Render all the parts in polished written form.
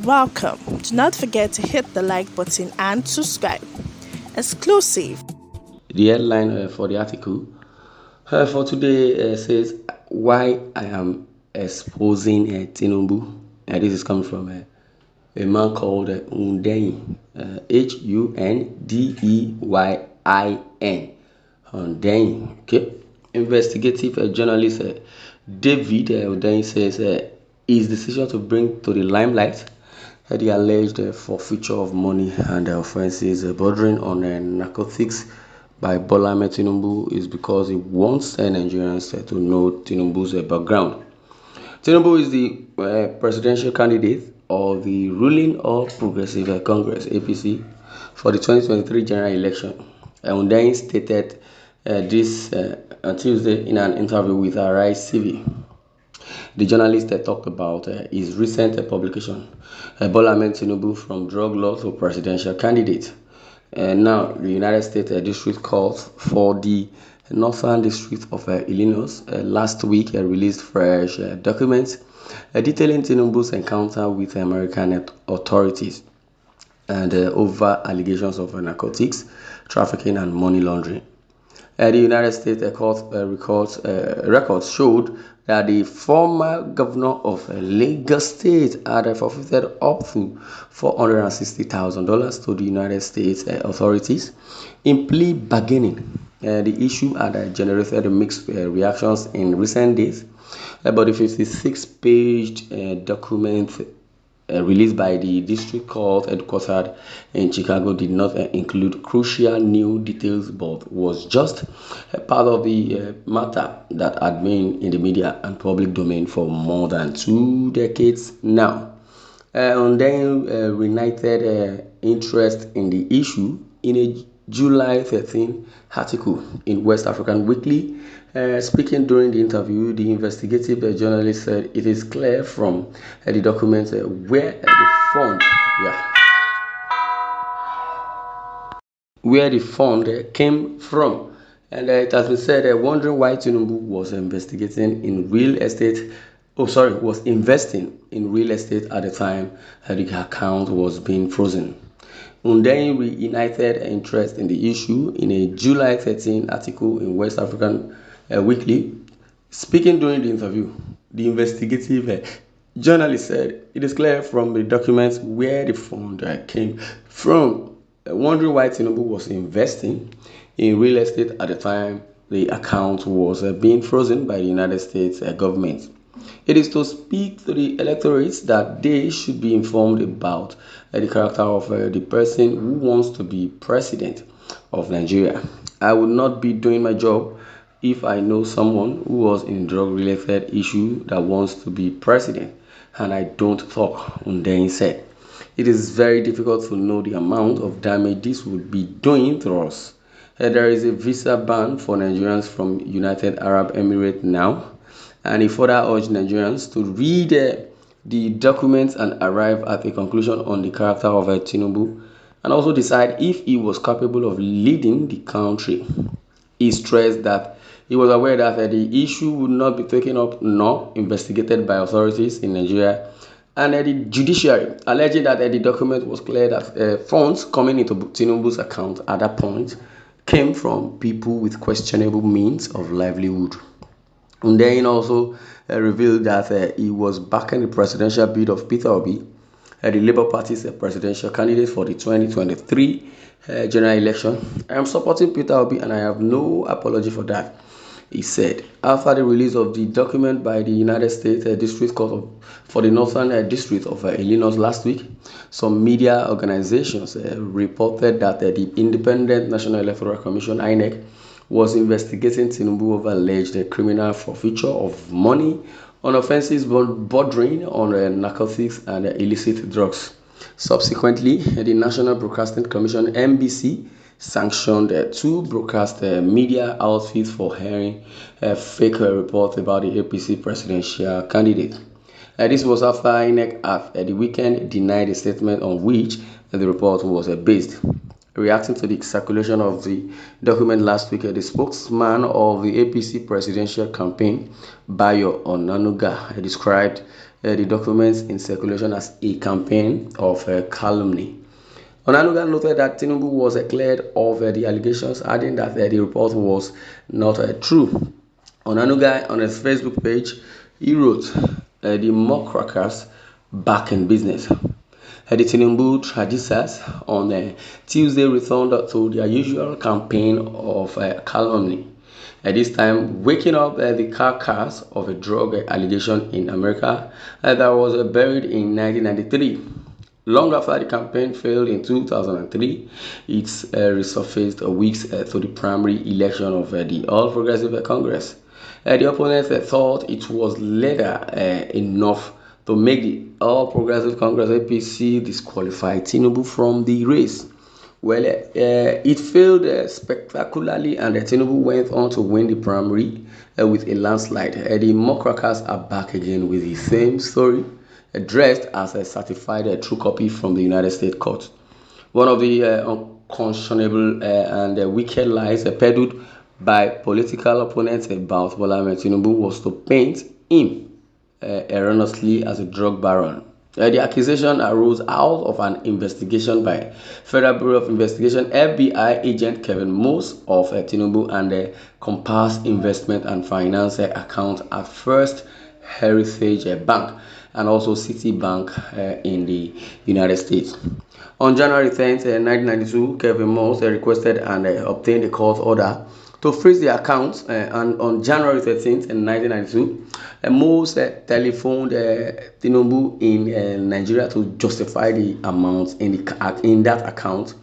Welcome. Do not forget to hit the like button and subscribe. Exclusive. The headline for the article for today says why I am exposing Tinubu. This is coming from a man called Hundeyin, Hundeyin. Hundeyin. Okay. Investigative journalist David Hundeyin says his decision to bring to the limelight the alleged forfeiture of money and offences bordering on narcotics by Bola Ahmed Tinubu is because he wants Nigerians to know Tinubu's background. Tinubu is the presidential candidate of the ruling All Progressive Congress (APC) for the 2023 general election. Hundeyin stated this on Tuesday in an interview with Arise TV. The journalist talked about his recent publication, Bola Ahmed Tinubu from drug law to presidential candidate. Now, the United States District Court for the Northern District of Illinois last week released fresh documents detailing Tinubu's encounter with American authorities and over allegations of narcotics, trafficking, and money laundering. The United States records showed that the former governor of Lagos State had forfeited up to $460,000 to the United States authorities in plea bargaining. The issue had generated mixed reactions in recent days, but the 56-page document released by the district court headquartered in Chicago did not include crucial new details but was just a part of the matter that had been in the media and public domain for more than 2 decades now. And then reignited interest in the issue in a July 13 article in West African Weekly. Speaking during the interview, the investigative journalist said it is clear from the documents yeah, where the fund came from. And it has been said, wondering why Tinubu was investigating in real estate. Oh, sorry, was investing in real estate at the time the account was being frozen. Hundeyin reunited interest in the issue in a July 13 article in West African Weekly. Speaking during the interview, the investigative journalist said it is clear from the documents where the fund came from. Wondering why Tinubu was investing in real estate at the time the account was being frozen by the United States government. It is to speak to the electorates that they should be informed about the character of the person who wants to be president of Nigeria. I would not be doing my job if I know someone who was in drug-related issue that wants to be president, and I don't talk, Hundeyin said. It is very difficult to know the amount of damage this would be doing to us. There is a visa ban for Nigerians from United Arab Emirates now, and he further urged Nigerians to read the documents and arrive at a conclusion on the character of Tinubu and also decide if he was capable of leading the country. He stressed that he was aware that the issue would not be taken up nor investigated by authorities in Nigeria and the judiciary, alleging that the document was clear that funds coming into Tinubu's account at that point came from people with questionable means of livelihood. Hundeyin also revealed that he was backing the presidential bid of Peter Obi, the Labour Party's presidential candidate for the 2023 general election. I am supporting Peter Obi and I have no apology for that, he said. After the release of the document by the United States District Court for the Northern District of Illinois last week, some media organizations reported that the Independent National Electoral Commission (INEC) was investigating Tinubu over alleged criminal forfeiture of money on offences bordering on narcotics and illicit drugs. Subsequently, the National Broadcasting Commission (NBC) sanctioned two broadcast media outfits for airing fake reports about the APC presidential candidate. This was after INEC at the weekend denied a statement on which the report was based. Reacting to the circulation of the document last week, the spokesman of the APC presidential campaign, Bayo Onanuga, described the documents in circulation as a campaign of calumny. Onanuga noted that Tinubu was cleared of the allegations, adding that the report was not true. Onanuga, on his Facebook page, he wrote, the mock crackers back in business. The Tinubu traditions on Tuesday returned to their usual campaign of calumny. At this time, waking up the carcass of a drug allegation in America that was buried in 1993. Long after the campaign failed in 2003, it resurfaced weeks to the primary election of the All Progressive Congress. The opponents thought it was later enough to make the All Progressive Congress APC disqualify Tinubu from the race. Well, it failed spectacularly, and Tinubu went on to win the primary with a landslide. The Mokrakers are back again with the same story, dressed as a certified true copy from the United States court. One of the unconscionable and wicked lies peddled by political opponents about Bola Ahmed Tinubu was to paint him erroneously as a drug baron. The accusation arose out of an investigation by Federal Bureau of Investigation FBI agent Kevin Moose of Tinubu and the Compass Investment and Finance account at First Heritage Bank and also Citibank in the United States. On January 10th, 1992, Kevin Moose requested and obtained a court order to freeze the account, and on January 13th, 1992, Moose telephoned Tinubu in Nigeria to justify the amount in that account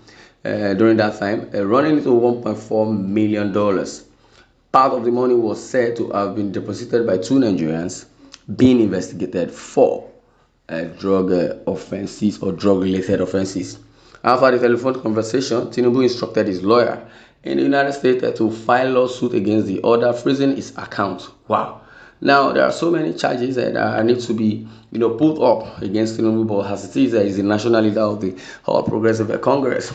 during that time, running into $1.4 million. Part of the money was said to have been deposited by two Nigerians being investigated for drug offenses or drug-related offenses. After the telephone conversation, Tinubu instructed his lawyer in the United States to file lawsuit against the order freezing his account. Wow. Now, there are so many charges that need to be put up against Tinubu, but as it is, he's the national leader of the All Progressive Congress.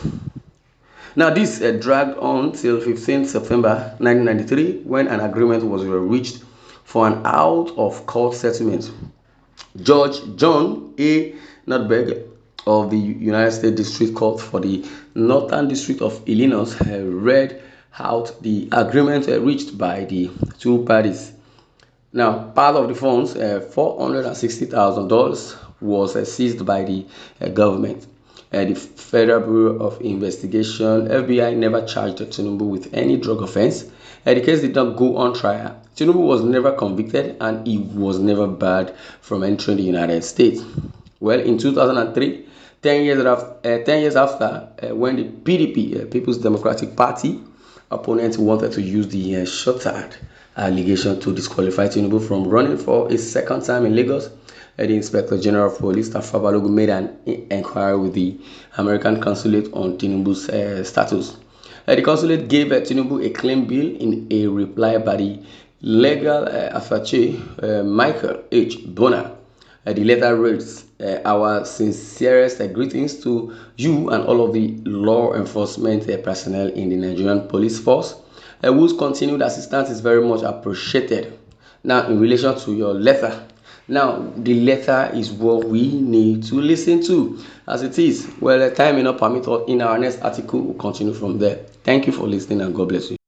Now, this dragged on till 15th September 1993 when an agreement was reached for an out-of-court settlement. Judge John A. Nordberg of the United States District Court for the Northern District of Illinois read out the agreement reached by the two parties. Now, part of the funds, $460,000, was seized by the government. The Federal Bureau of Investigation, FBI, never charged Tinubu with any drug offense. The case did not go on trial. Tinubu was never convicted and he was never barred from entering the United States. Well, in 2003, 10 years after, when the PDP, People's Democratic Party, opponents wanted to use the shortcut allegation to disqualify Tinubu from running for a second time in Lagos, the Inspector General of Police, Tafa Balogun, made an inquiry with the American consulate on Tinubu's status. The consulate gave Tinubu a claim bill in a reply by the legal attaché, Michael H. Bonner. The letter reads, our sincerest greetings to you and all of the law enforcement personnel in the Nigerian police force, whose continued assistance is very much appreciated. Now, in relation to your letter, now the letter is what we need to listen to as it is. Well, time may not permit us. In our next article, we'll continue from there. Thank you for listening and God bless you.